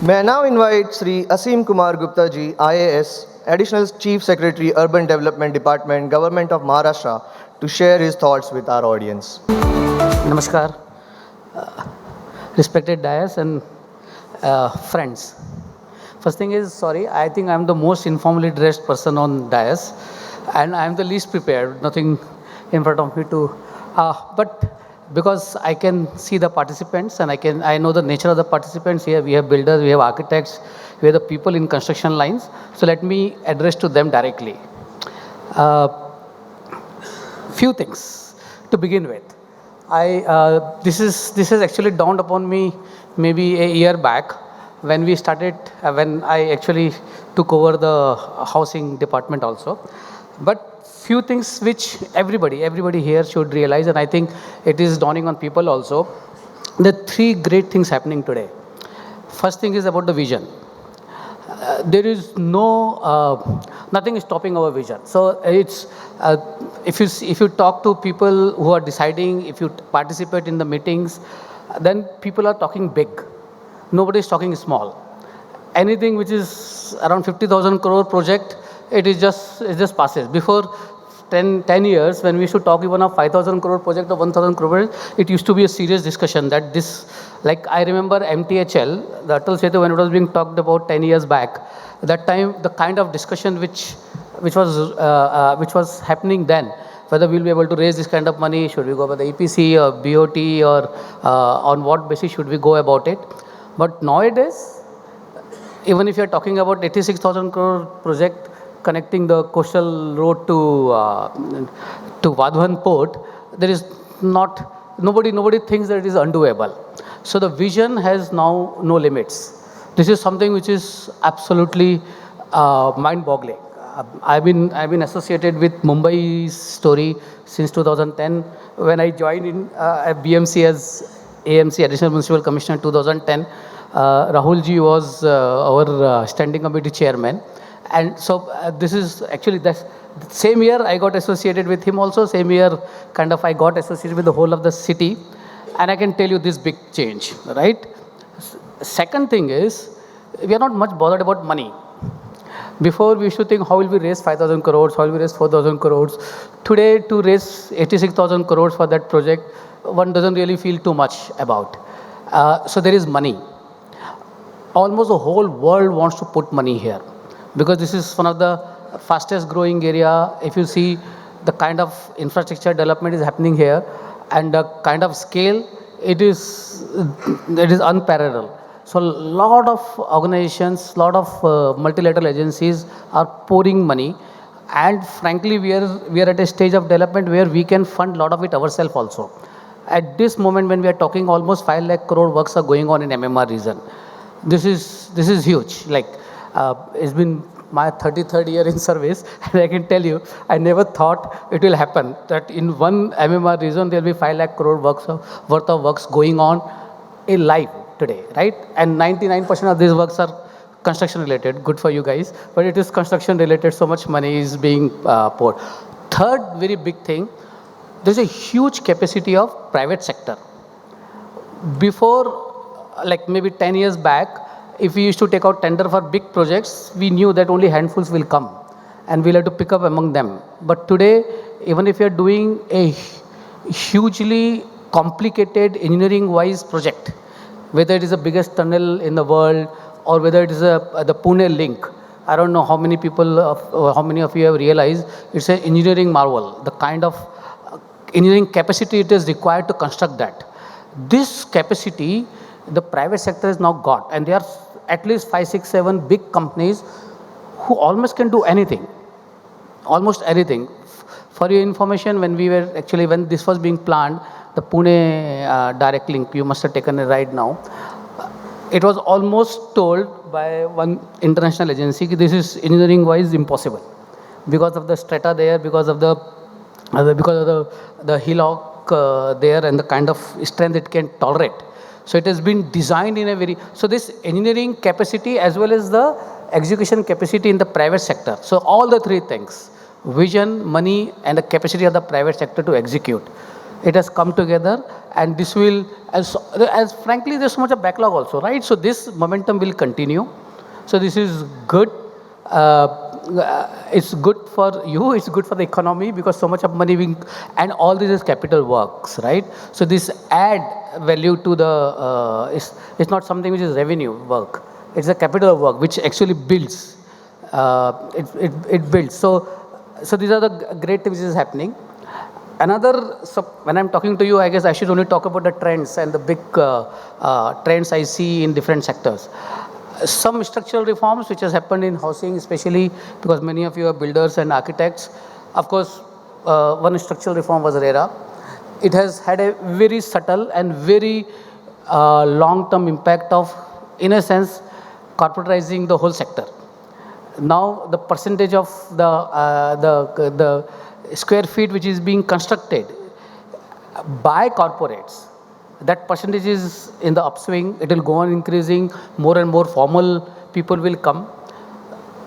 May I now invite Shri Aseemkumar Gupta ji, IAS, Additional Chief Secretary, Urban Development Department, Government of Maharashtra, to share his thoughts with our audience. Namaskar, respected dais and friends. First thing is, sorry, I think I'm the most informally dressed person on dais, and I'm the least prepared. Nothing in front of me to, but because I can see the participants and I know the nature of the participants here. We have builders, we have architects, we have the people in construction lines. So let me address to them directly. Few things to begin with. This has actually dawned upon me maybe a year back when we started, when I actually took over the housing department also. But few things which everybody here should realize, and I think it is dawning on people also. The three great things happening today. First thing is about the vision. There is nothing is stopping our vision. So it's if you talk to people who are deciding, if you participate in the meetings, then people are talking big. Nobody is talking small. Anything which is around 50,000 crore project, it just passes. Before 10 years, when we should talk even of 5,000 crore project or 1,000 crore project, it used to be a serious discussion that this, like I remember MTHL, the Atal Setu, when it was being talked about 10 years back, that time the kind of discussion which was happening then, whether we'll be able to raise this kind of money, should we go by the EPC or BOT, or on what basis should we go about it. But nowadays, even if you're talking about 86,000 crore project connecting the coastal road to Vadhavan port, there is nobody thinks that it is undoable. So the vision has now no limits. This is something which is absolutely mind-boggling. I've been associated with Mumbai's story since 2010 when I joined in at BMC as AMC, Additional Municipal Commissioner, in 2010. Rahul ji was our standing committee chairman. And so this is actually the same year I got associated with him also. Same year kind of I got associated with the whole of the city. And I can tell you this big change, right? Second thing is, we are not much bothered about money. Before we used to think, how will we raise 5,000 crores, how will we raise 4,000 crores. Today, to raise 86,000 crores for that project, one doesn't really feel too much about. So there is money. Almost the whole world wants to put money here, because this is one of the fastest growing area. If you see the kind of infrastructure development is happening here and the kind of scale, it is unparalleled. So a lot of organizations, lot of multilateral agencies are pouring money, and frankly we are at a stage of development where we can fund a lot of it ourselves also. At this moment when we are talking, almost 5 lakh crore works are going on in MMR region. This is huge. Like it's been my 33rd year in service, and I can tell you, I never thought it will happen that in one MMR region there will be 5 lakh crore worth of works going on in live today, right? And 99% of these works are construction related. Good for you guys, but it is construction related. So much money is being poured. Third very big thing, there's a huge capacity of private sector. Before, like maybe 10 years back, if we used to take out tender for big projects, we knew that only handfuls will come and we'll have to pick up among them. But today, even if you're doing a hugely complicated engineering-wise project, whether it is the biggest tunnel in the world or whether it is the Pune link, I don't know how many of you have realized it's an engineering marvel, the kind of engineering capacity it is required to construct that. This capacity, the private sector has now got, and there are at least 5, 6, 7 big companies who almost can do anything, almost anything. For your information, when this was being planned, the Pune direct link, you must have taken a ride now. It was almost told by one international agency that this is engineering wise impossible because of the strata there, because of the hillock there, and the kind of strength it can tolerate. So it has been designed in a very, so this engineering capacity as well as the execution capacity in the private sector. So all the three things, vision, money, and the capacity of the private sector to execute. It has come together, and this will, as frankly, there's so much of backlog also, right? So this momentum will continue. So this is good. It's good for you. It's good for the economy because so much of money being, and all this is capital works, right? So this add value to the. It's not something which is revenue work. It's a capital work which actually builds. It builds. So these are the great things which is happening. So when I'm talking to you, I guess I should only talk about the trends and the big trends I see in different sectors. Some structural reforms which has happened in housing, especially because many of you are builders and architects. Of course, one structural reform was RERA. It has had a very subtle and very long-term impact of, in a sense, corporatizing the whole sector. Now the percentage of the square feet which is being constructed by corporates, that percentage is in the upswing. It will go on increasing. More and more formal people will come.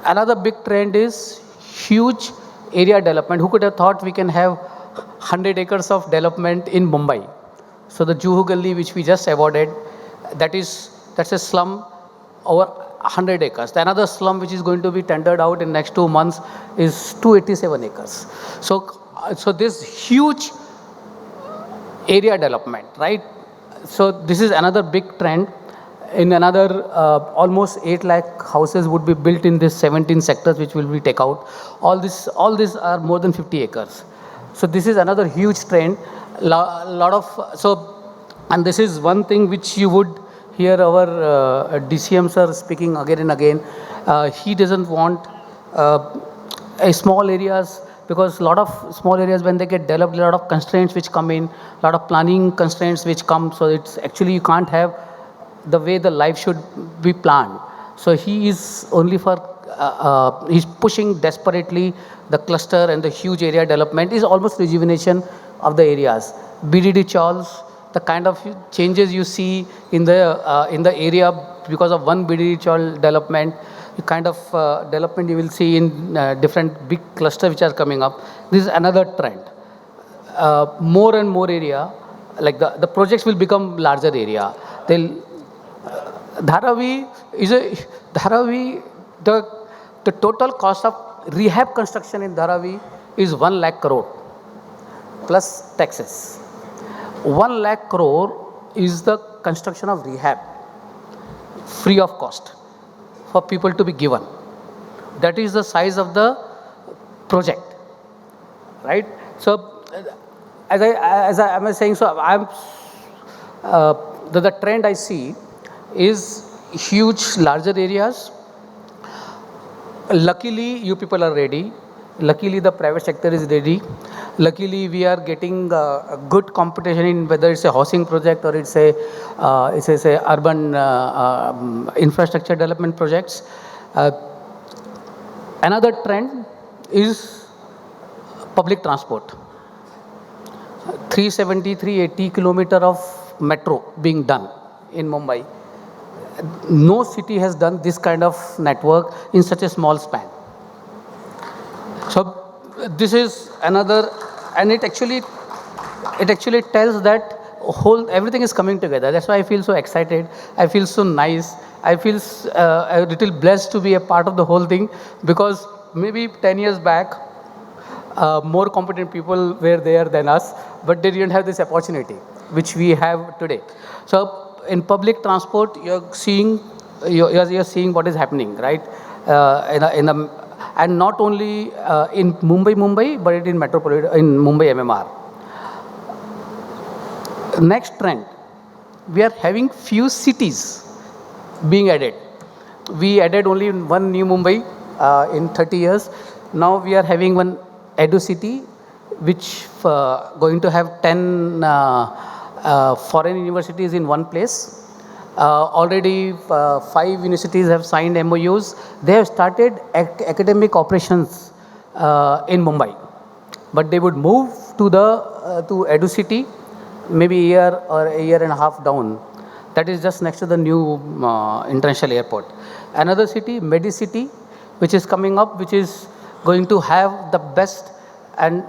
Another big trend is huge area development. Who could have thought we can have 100 acres of development in Mumbai? So the Juhu Gully, which we just awarded, that's a slum over 100 acres. The another slum which is going to be tendered out in next 2 months is 287 acres. So this huge area development, right? So this is another big trend. In another almost 8 lakh houses would be built in these 17 sectors which will be take out. All these are more than 50 acres. So this is another huge trend. And this is one thing which you would hear our DCM sir speaking again and again. He doesn't want a small areas, because a lot of small areas, when they get developed, a lot of constraints which come in, a lot of planning constraints which come. So it's actually you can't have the way the life should be planned. So he is only for, he's pushing desperately the cluster and the huge area development is almost rejuvenation of the areas. BDD chawls, the kind of changes you see in the area because of one BDD chawl development, the kind of development you will see in different big clusters which are coming up. This is another trend. More and more area, like the projects will become larger area. Dharavi, the total cost of rehab construction in Dharavi is 1 lakh crore plus taxes. 1 lakh crore is the construction of rehab, free of cost, for people to be given. That is the size of the project, right? So, as I was saying, so the trend I see is huge, larger areas. Luckily, you people are ready. Luckily, the private sector is ready. Luckily, we are getting a good competition in whether it's a housing project or it's a urban infrastructure development projects. Another trend is public transport. 380 kilometer of metro being done in Mumbai. No city has done this kind of network in such a small span. So this is another, and it actually tells that everything is coming together. That's why I feel so excited. I feel so nice. I feel a little blessed to be a part of the whole thing, because maybe 10 years back, more competent people were there than us, but they didn't have this opportunity which we have today. So in public transport, you're seeing what is happening, right? And not only in Mumbai, but in Mumbai MMR. Next trend, we are having few cities being added. We added only one new Mumbai in 30 years. Now we are having one Edu city, which going to have 10 foreign universities in one place. Already 5 universities have signed MOUs. They have started academic operations in Mumbai, but they would move to Edu city maybe a year or a year and a half down. That is just next to the new international airport. Another city, Medicity, which is coming up, which is going to have the best and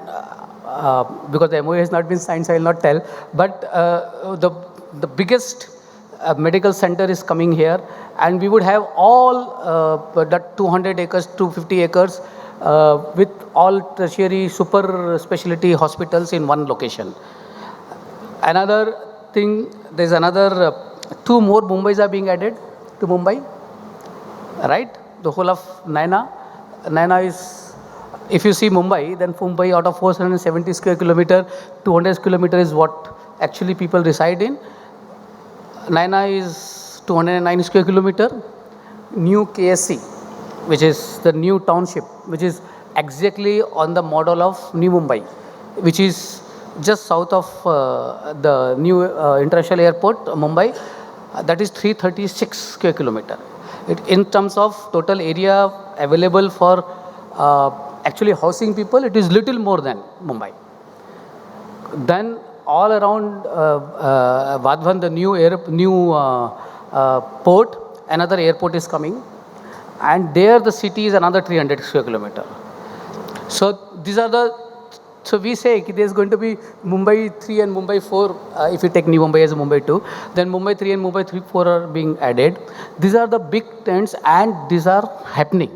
because the MOU has not been signed, so I will not tell. But the biggest medical center is coming here, and we would have all that 200 acres, 250 acres with all tertiary super specialty hospitals in one location. Another thing, there's another two more Mumbais are being added to Mumbai, right? The whole of Naina. Naina is, if you see Mumbai, then Mumbai out of 470 square kilometer, 200 kilometer is what actually people reside in. Naina is 209 square kilometer. New KSC, which is the new township, which is exactly on the model of New Mumbai, which is just south of the new international airport, Mumbai. That is 336 square kilometer. In terms of total area available for actually housing people, it is little more than Mumbai. Then all around Vadhavan, the new port, another airport is coming, and there the city is another 300 square kilometer. So these are the, so we say there's going to be Mumbai 3 and Mumbai 4, if you take New Mumbai as Mumbai 2, then Mumbai 3 and Mumbai 3, 4 are being added. These are the big trends, and these are happening.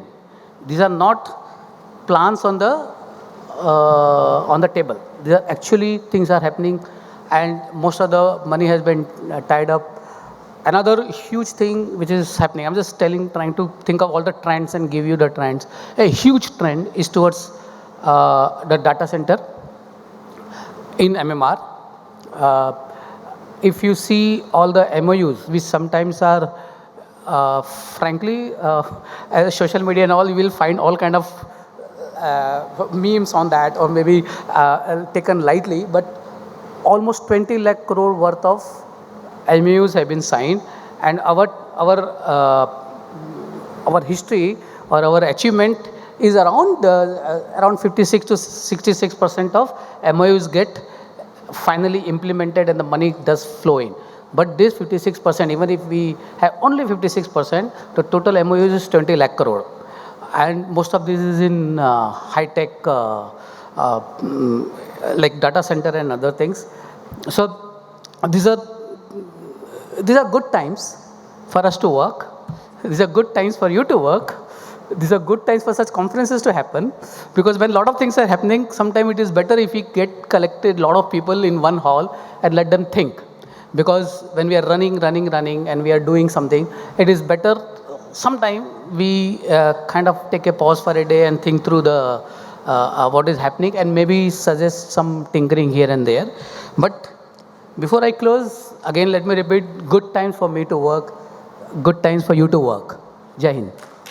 These are not plans on the table. These are actually things are happening, and most of the money has been tied up. Another huge thing which is happening, I'm just trying to think of all the trends and give you the trends. A huge trend is towards the data center in MMR. If you see all the MOUs, which sometimes are, frankly, as social media and all, you will find all kind of memes on that, or maybe taken lightly, but almost 20 lakh crore worth of MOUs have been signed, and our history or our achievement is around 56 to 66% of MOUs get finally implemented and the money does flow in. But this 56%, even if we have only 56%, the total MOUs is 20 lakh crore. And most of this is in high-tech, like data center and other things. So these are good times for us to work. These are good times for you to work. These are good times for such conferences to happen, because when a lot of things are happening, sometimes it is better if we get collected a lot of people in one hall and let them think. Because when we are running and we are doing something, it is better sometime we kind of take a pause for a day and think through the what is happening, and maybe suggest some tinkering here and there. But before I close, again let me repeat, good times for me to work, good times for you to work. Jai Hind.